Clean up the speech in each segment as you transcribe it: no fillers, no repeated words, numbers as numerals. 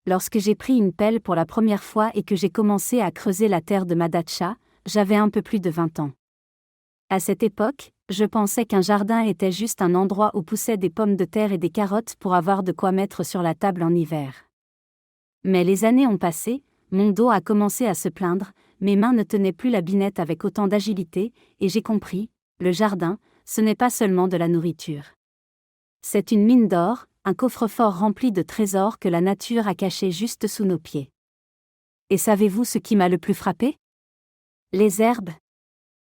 Lorsque j'ai pris une pelle pour la première fois et que j'ai commencé à creuser la terre de ma datcha, j'avais un peu plus de 20 ans. À cette époque, je pensais qu'un jardin était juste un endroit où poussaient des pommes de terre et des carottes pour avoir de quoi mettre sur la table en hiver. Mais les années ont passé, mon dos a commencé à se plaindre, mes mains ne tenaient plus la binette avec autant d'agilité, et j'ai compris, le jardin, ce n'est pas seulement de la nourriture. C'est une mine d'or, un coffre-fort rempli de trésors que la nature a caché juste sous nos pieds. Et savez-vous ce qui m'a le plus frappé ? Les herbes.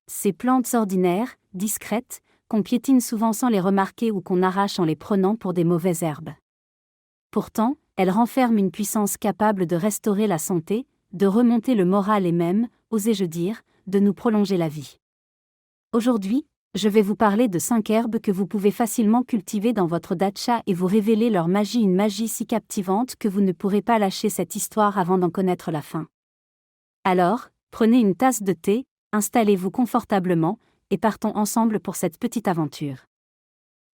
Ces plantes ordinaires, discrètes, qu'on piétine souvent sans les remarquer ou qu'on arrache en les prenant pour des mauvaises herbes. Pourtant, elles renferment une puissance capable de restaurer la santé, de remonter le moral et même, osais-je dire, de nous prolonger la vie. Aujourd'hui, je vais vous parler de 5 herbes que vous pouvez facilement cultiver dans votre datcha et vous révéler leur magie, une magie si captivante que vous ne pourrez pas lâcher cette histoire avant d'en connaître la fin. Alors, prenez une tasse de thé, installez-vous confortablement, et partons ensemble pour cette petite aventure.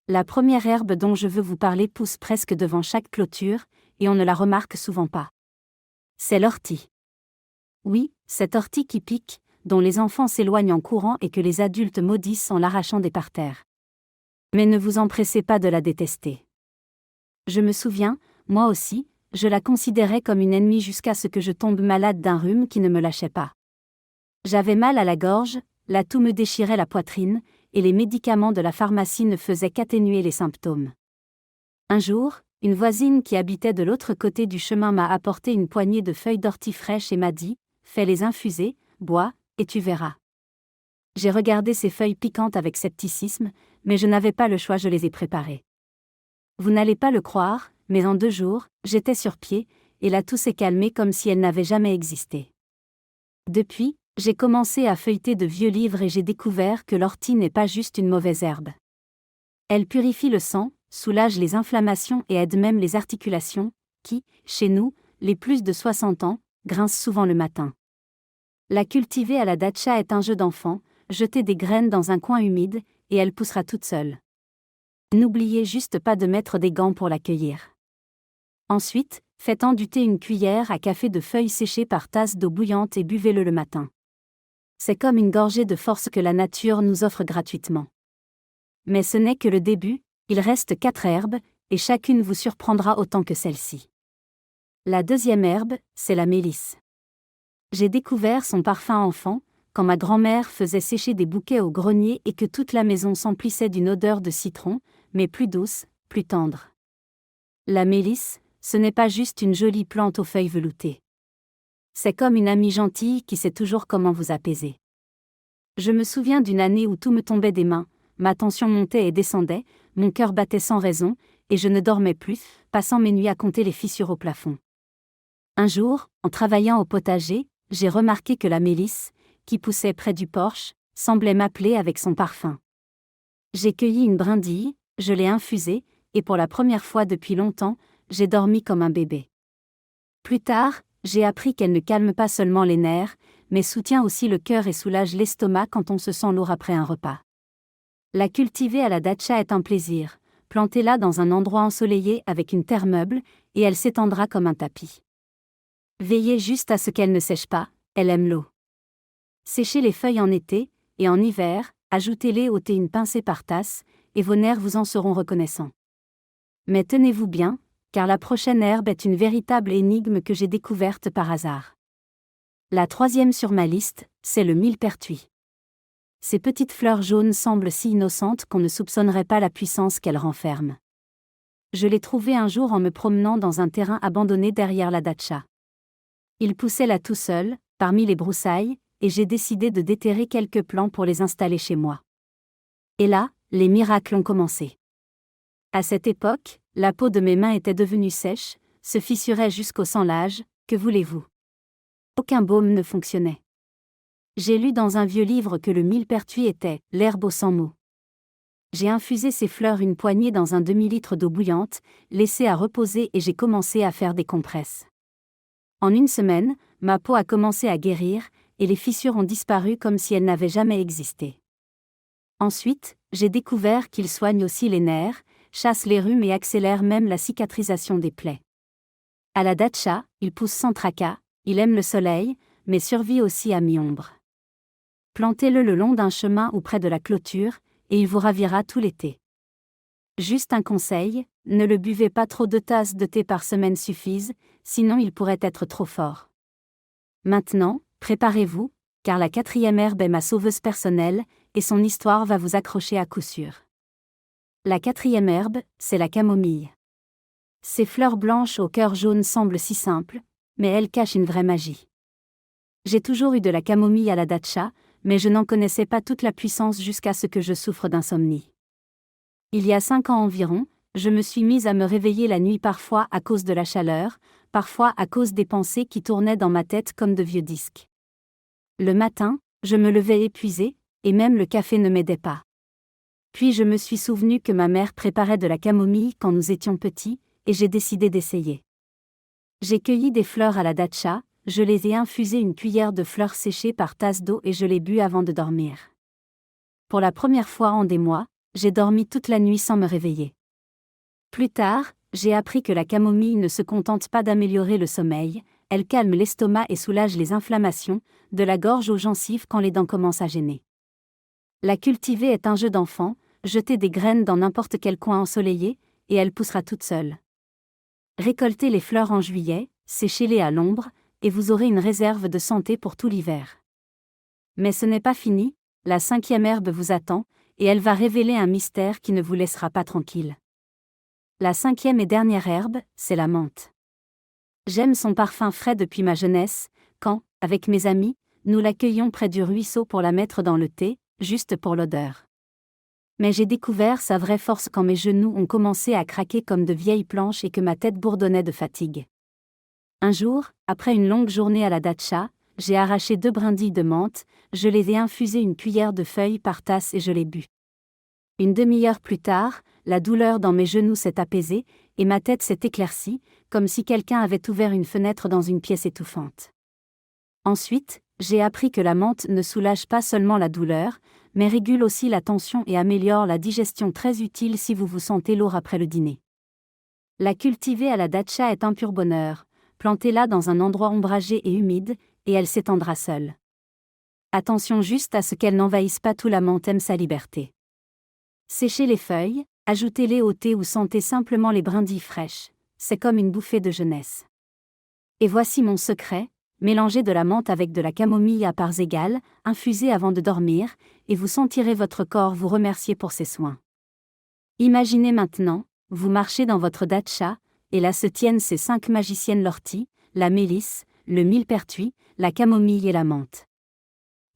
La première herbe dont je veux vous parler pousse presque devant chaque clôture, et on ne la remarque souvent pas. C'est l'ortie. Oui, cette ortie qui pique, dont les enfants s'éloignent en courant et que les adultes maudissent en l'arrachant des parterres. Mais ne vous empressez pas de la détester. Je me souviens, moi aussi, je la considérais comme une ennemie jusqu'à ce que je tombe malade d'un rhume qui ne me lâchait pas. J'avais mal à la gorge, la toux me déchirait la poitrine, et les médicaments de la pharmacie ne faisaient qu'atténuer les symptômes. Un jour, une voisine qui habitait de l'autre côté du chemin m'a apporté une poignée de feuilles d'ortie fraîches et m'a dit « Fais-les infuser, bois, et tu verras. » J'ai regardé ces feuilles piquantes avec scepticisme, mais je n'avais pas le choix, je les ai préparées. Vous n'allez pas le croire, mais en 2 jours, j'étais sur pied, et la toux s'est calmée comme si elle n'avait jamais existé. Depuis, j'ai commencé à feuilleter de vieux livres et j'ai découvert que l'ortie n'est pas juste une mauvaise herbe. Elle purifie le sang, soulage les inflammations et aide même les articulations, qui, chez nous, les plus de 60 ans, grincent souvent le matin. La cultiver à la datcha est un jeu d'enfant, jetez des graines dans un coin humide, et elle poussera toute seule. N'oubliez juste pas de mettre des gants pour la cueillir. Ensuite, faites enduter une cuillère à café de feuilles séchées par tasse d'eau bouillante et buvez-le le matin. C'est comme une gorgée de force que la nature nous offre gratuitement. Mais ce n'est que le début, il reste 4 herbes, et chacune vous surprendra autant que celle-ci. La deuxième herbe, c'est la mélisse. J'ai découvert son parfum enfant, quand ma grand-mère faisait sécher des bouquets au grenier et que toute la maison s'emplissait d'une odeur de citron, mais plus douce, plus tendre. La mélisse, ce n'est pas juste une jolie plante aux feuilles veloutées. C'est comme une amie gentille qui sait toujours comment vous apaiser. Je me souviens d'une année où tout me tombait des mains, ma tension montait et descendait, mon cœur battait sans raison, et je ne dormais plus, passant mes nuits à compter les fissures au plafond. Un jour, en travaillant au potager, j'ai remarqué que la mélisse, qui poussait près du porche, semblait m'appeler avec son parfum. J'ai cueilli une brindille, je l'ai infusée, et pour la première fois depuis longtemps, j'ai dormi comme un bébé. Plus tard, j'ai appris qu'elle ne calme pas seulement les nerfs, mais soutient aussi le cœur et soulage l'estomac quand on se sent lourd après un repas. La cultiver à la datcha est un plaisir, plantez-la dans un endroit ensoleillé avec une terre meuble, et elle s'étendra comme un tapis. Veillez juste à ce qu'elle ne sèche pas, elle aime l'eau. Séchez les feuilles en été, et en hiver, ajoutez-les au thé une pincée par tasse, et vos nerfs vous en seront reconnaissants. Mais tenez-vous bien, car la prochaine herbe est une véritable énigme que j'ai découverte par hasard. La troisième sur ma liste, c'est le millepertuis. Ces petites fleurs jaunes semblent si innocentes qu'on ne soupçonnerait pas la puissance qu'elles renferment. Je l'ai trouvé un jour en me promenant dans un terrain abandonné derrière la datcha. Il poussait là tout seul, parmi les broussailles, et j'ai décidé de déterrer quelques plants pour les installer chez moi. Et là, les miracles ont commencé. À cette époque, la peau de mes mains était devenue sèche, se fissurait jusqu'au sanglage, que voulez-vous? Aucun baume ne fonctionnait. J'ai lu dans un vieux livre que le millepertuis était « l'herbe aux 100 mots ». J'ai infusé ces fleurs une poignée dans un demi-litre d'eau bouillante, laissé à reposer et j'ai commencé à faire des compresses. En 1 semaine, ma peau a commencé à guérir, et les fissures ont disparu comme si elles n'avaient jamais existé. Ensuite, j'ai découvert qu'il soigne aussi les nerfs, chasse les rhumes et accélère même la cicatrisation des plaies. À la datcha, il pousse sans tracas, il aime le soleil, mais survit aussi à mi-ombre. Plantez-le le long d'un chemin ou près de la clôture, et il vous ravira tout l'été. Juste un conseil, ne le buvez pas trop, 2 tasses de thé par semaine suffisent, sinon il pourrait être trop fort. Maintenant, préparez-vous, car la 4e herbe est ma sauveuse personnelle, et son histoire va vous accrocher à coup sûr. La 4e herbe, c'est la camomille. Ces fleurs blanches au cœur jaune semblent si simples, mais elles cachent une vraie magie. J'ai toujours eu de la camomille à la datcha, mais je n'en connaissais pas toute la puissance jusqu'à ce que je souffre d'insomnie. Il y a 5 ans environ, je me suis mise à me réveiller la nuit parfois à cause de la chaleur, parfois à cause des pensées qui tournaient dans ma tête comme de vieux disques. Le matin, je me levais épuisée, et même le café ne m'aidait pas. Puis je me suis souvenu que ma mère préparait de la camomille quand nous étions petits, et j'ai décidé d'essayer. J'ai cueilli des fleurs à la datcha, je les ai infusées 1 cuillère de fleurs séchées par tasse d'eau et je les bus avant de dormir. Pour la première fois en des mois, j'ai dormi toute la nuit sans me réveiller. Plus tard, j'ai appris que la camomille ne se contente pas d'améliorer le sommeil, elle calme l'estomac et soulage les inflammations, de la gorge aux gencives quand les dents commencent à gêner. La cultiver est un jeu d'enfant, jetez des graines dans n'importe quel coin ensoleillé, et elle poussera toute seule. Récoltez les fleurs en juillet, séchez-les à l'ombre, et vous aurez une réserve de santé pour tout l'hiver. Mais ce n'est pas fini, la 5e herbe vous attend, et elle va révéler un mystère qui ne vous laissera pas tranquille. La 5e et dernière herbe, c'est la menthe. J'aime son parfum frais depuis ma jeunesse, quand, avec mes amis, nous l'accueillions près du ruisseau pour la mettre dans le thé, juste pour l'odeur. Mais j'ai découvert sa vraie force quand mes genoux ont commencé à craquer comme de vieilles planches et que ma tête bourdonnait de fatigue. Un jour, après une longue journée à la datcha, j'ai arraché 2 brindilles de menthe, je les ai infusées 1 cuillère de feuilles par tasse et je les bus. Une demi-heure plus tard, la douleur dans mes genoux s'est apaisée, et ma tête s'est éclaircie, comme si quelqu'un avait ouvert une fenêtre dans une pièce étouffante. Ensuite, j'ai appris que la menthe ne soulage pas seulement la douleur, mais régule aussi la tension et améliore la digestion, très utile si vous vous sentez lourd après le dîner. La cultiver à la datcha est un pur bonheur, plantez-la dans un endroit ombragé et humide, et elle s'étendra seule. Attention juste à ce qu'elle n'envahisse pas tout, la menthe aime sa liberté. Séchez les feuilles, ajoutez-les au thé ou sentez simplement les brindilles fraîches, c'est comme une bouffée de jeunesse. Et voici mon secret, mélangez de la menthe avec de la camomille à parts égales, infusez avant de dormir, et vous sentirez votre corps vous remercier pour ses soins. Imaginez maintenant, vous marchez dans votre datcha, et là se tiennent ces 5 magiciennes, l'ortie, la mélisse, le millepertuis, la camomille et la menthe.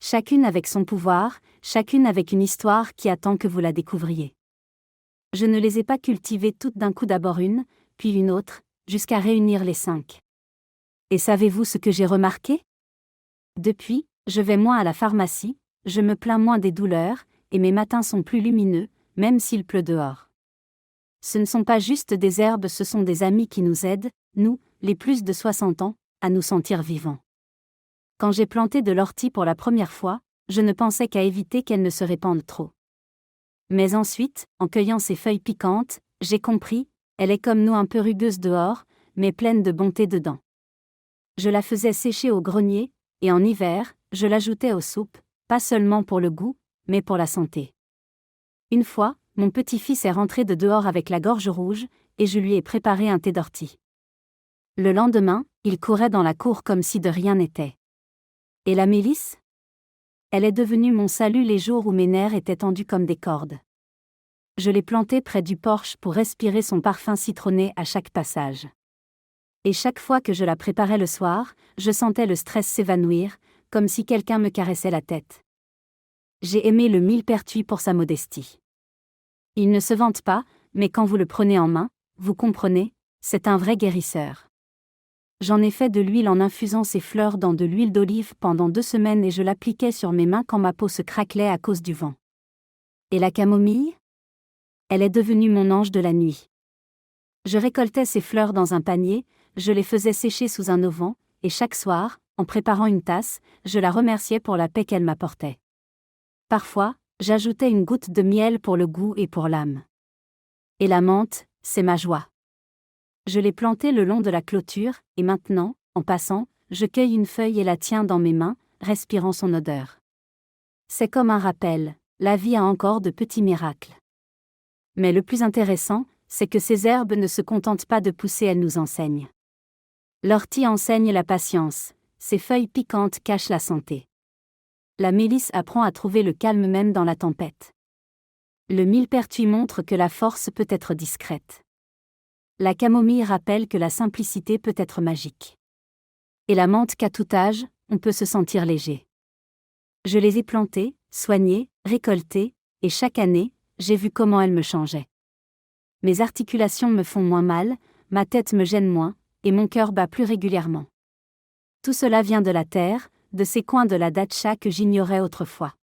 Chacune avec son pouvoir, chacune avec une histoire qui attend que vous la découvriez. Je ne les ai pas cultivées toutes d'un coup, d'abord une, puis une autre, jusqu'à réunir les 5. Et savez-vous ce que j'ai remarqué ? Depuis, je vais moins à la pharmacie, je me plains moins des douleurs, et mes matins sont plus lumineux, même s'il pleut dehors. Ce ne sont pas juste des herbes, ce sont des amis qui nous aident, nous, les plus de 60 ans, à nous sentir vivants. Quand j'ai planté de l'ortie pour la première fois, je ne pensais qu'à éviter qu'elle ne se répande trop. Mais ensuite, en cueillant ses feuilles piquantes, j'ai compris, elle est comme nous, un peu rugueuse dehors, mais pleine de bonté dedans. Je la faisais sécher au grenier, et en hiver, je l'ajoutais aux soupes, pas seulement pour le goût, mais pour la santé. Une fois, mon petit-fils est rentré de dehors avec la gorge rouge, et je lui ai préparé un thé d'ortie. Le lendemain, il courait dans la cour comme si de rien n'était. Et la mélisse ? Elle est devenue mon salut les jours où mes nerfs étaient tendus comme des cordes. Je l'ai plantée près du porche pour respirer son parfum citronné à chaque passage. Et chaque fois que je la préparais le soir, je sentais le stress s'évanouir, comme si quelqu'un me caressait la tête. J'ai aimé le millepertuis pour sa modestie. Il ne se vante pas, mais quand vous le prenez en main, vous comprenez, c'est un vrai guérisseur. J'en ai fait de l'huile en infusant ses fleurs dans de l'huile d'olive pendant 2 semaines et je l'appliquais sur mes mains quand ma peau se craquelait à cause du vent. Et la camomille ? Elle est devenue mon ange de la nuit. Je récoltais ses fleurs dans un panier, je les faisais sécher sous un auvent, et chaque soir, en préparant une tasse, je la remerciais pour la paix qu'elle m'apportait. Parfois, j'ajoutais une goutte de miel pour le goût et pour l'âme. Et la menthe, c'est ma joie. Je l'ai planté le long de la clôture, et maintenant, en passant, je cueille une feuille et la tiens dans mes mains, respirant son odeur. C'est comme un rappel, la vie a encore de petits miracles. Mais le plus intéressant, c'est que ces herbes ne se contentent pas de pousser, elles nous enseignent. L'ortie enseigne la patience, ses feuilles piquantes cachent la santé. La mélisse apprend à trouver le calme même dans la tempête. Le millepertuis montre que la force peut être discrète. La camomille rappelle que la simplicité peut être magique. Et la menthe qu'à tout âge, on peut se sentir léger. Je les ai plantées, soignées, récoltées, et chaque année, j'ai vu comment elles me changeaient. Mes articulations me font moins mal, ma tête me gêne moins, et mon cœur bat plus régulièrement. Tout cela vient de la terre, de ces coins de la datcha que j'ignorais autrefois.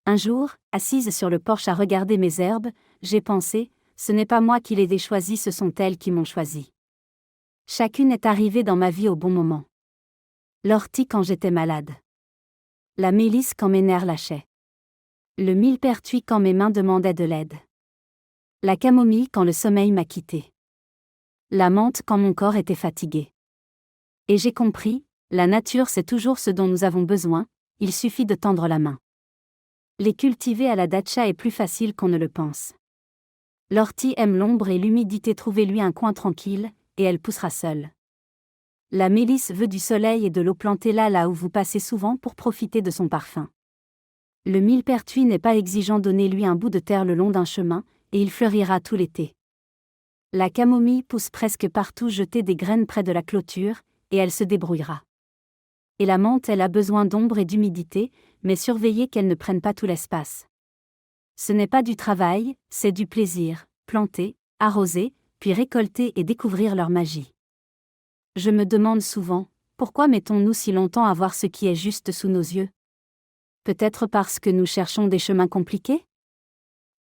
Un jour, assise sur le porche à regarder mes herbes, j'ai pensé, ce n'est pas moi qui les ai choisies, ce sont elles qui m'ont choisi. Chacune est arrivée dans ma vie au bon moment. L'ortie quand j'étais malade. La mélisse quand mes nerfs lâchaient. Le millepertuis quand mes mains demandaient de l'aide. La camomille quand le sommeil m'a quitté. La menthe quand mon corps était fatigué. Et j'ai compris, la nature sait toujours ce dont nous avons besoin, il suffit de tendre la main. Les cultiver à la datcha est plus facile qu'on ne le pense. L'ortie aime l'ombre et l'humidité, trouvez-lui un coin tranquille, et elle poussera seule. La mélisse veut du soleil et de l'eau, plantez-la là où vous passez souvent pour profiter de son parfum. Le millepertuis n'est pas exigeant, donnez-lui un bout de terre le long d'un chemin, et il fleurira tout l'été. La camomille pousse presque partout, jetez des graines près de la clôture, et elle se débrouillera. Et la menthe, elle a besoin d'ombre et d'humidité, mais surveillez qu'elle ne prenne pas tout l'espace. Ce n'est pas du travail, c'est du plaisir, planter, arroser, puis récolter et découvrir leur magie. Je me demande souvent, pourquoi mettons-nous si longtemps à voir ce qui est juste sous nos yeux ? Peut-être parce que nous cherchons des chemins compliqués ?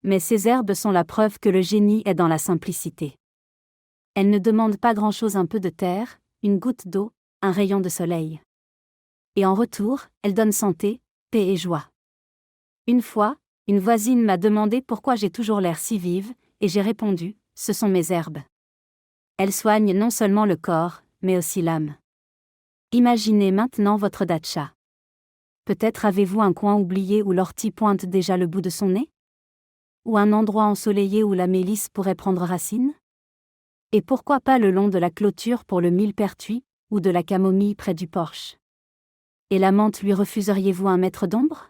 Mais ces herbes sont la preuve que le génie est dans la simplicité. Elles ne demandent pas grand-chose, un peu de terre, une goutte d'eau, un rayon de soleil. Et en retour, elles donnent santé, paix et joie. Une fois, une voisine m'a demandé pourquoi j'ai toujours l'air si vive, et j'ai répondu, ce sont mes herbes. Elles soignent non seulement le corps, mais aussi l'âme. Imaginez maintenant votre datcha. Peut-être avez-vous un coin oublié où l'ortie pointe déjà le bout de son nez ? Ou un endroit ensoleillé où la mélisse pourrait prendre racine ? Et pourquoi pas le long de la clôture pour le millepertuis, ou de la camomille près du porche ? Et la menthe, lui refuseriez-vous un mètre d'ombre ?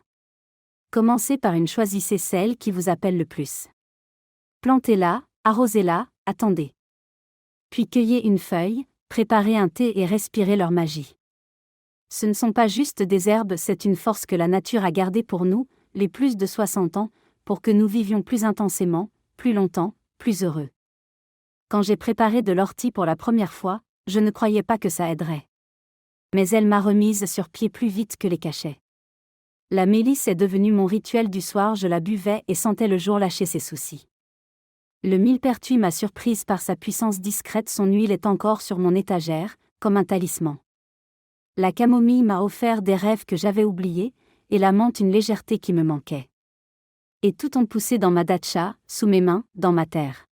Commencez par une, choisissez celle qui vous appelle le plus. Plantez-la, arrosez-la, attendez. Puis cueillez une feuille, préparez un thé et respirez leur magie. Ce ne sont pas juste des herbes, c'est une force que la nature a gardée pour nous, les plus de 60 ans, pour que nous vivions plus intensément, plus longtemps, plus heureux. Quand j'ai préparé de l'ortie pour la première fois, je ne croyais pas que ça aiderait. Mais elle m'a remise sur pied plus vite que les cachets. La mélisse est devenue mon rituel du soir, je la buvais et sentais le jour lâcher ses soucis. Le millepertuis m'a surprise par sa puissance discrète, son huile est encore sur mon étagère, comme un talisman. La camomille m'a offert des rêves que j'avais oubliés, et la menthe une légèreté qui me manquait. Et tout ont poussé dans ma datcha, sous mes mains, dans ma terre.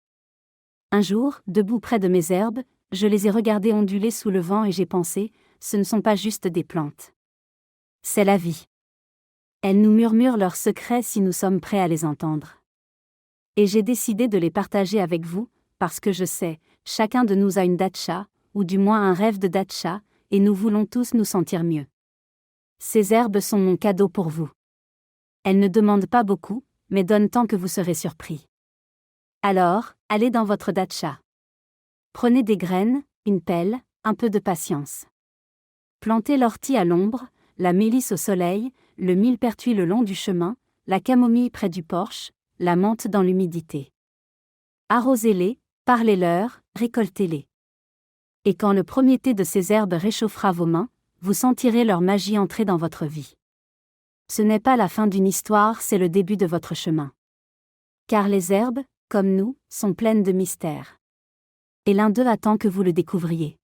Un jour, debout près de mes herbes, je les ai regardées onduler sous le vent et j'ai pensé, ce ne sont pas juste des plantes. C'est la vie. Elles nous murmurent leurs secrets si nous sommes prêts à les entendre. Et j'ai décidé de les partager avec vous, parce que je sais, chacun de nous a une datcha, ou du moins un rêve de datcha, et nous voulons tous nous sentir mieux. Ces herbes sont mon cadeau pour vous. Elles ne demandent pas beaucoup, mais donnent tant que vous serez surpris. Alors, allez dans votre datcha. Prenez des graines, une pelle, un peu de patience. Plantez l'ortie à l'ombre, la mélisse au soleil, le millepertuis le long du chemin, la camomille près du porche, la menthe dans l'humidité. Arrosez-les, parlez-leur, récoltez-les. Et quand le premier thé de ces herbes réchauffera vos mains, vous sentirez leur magie entrer dans votre vie. Ce n'est pas la fin d'une histoire, c'est le début de votre chemin. Car les herbes, comme nous, sont pleines de mystères. Et l'un d'eux attend que vous le découvriez.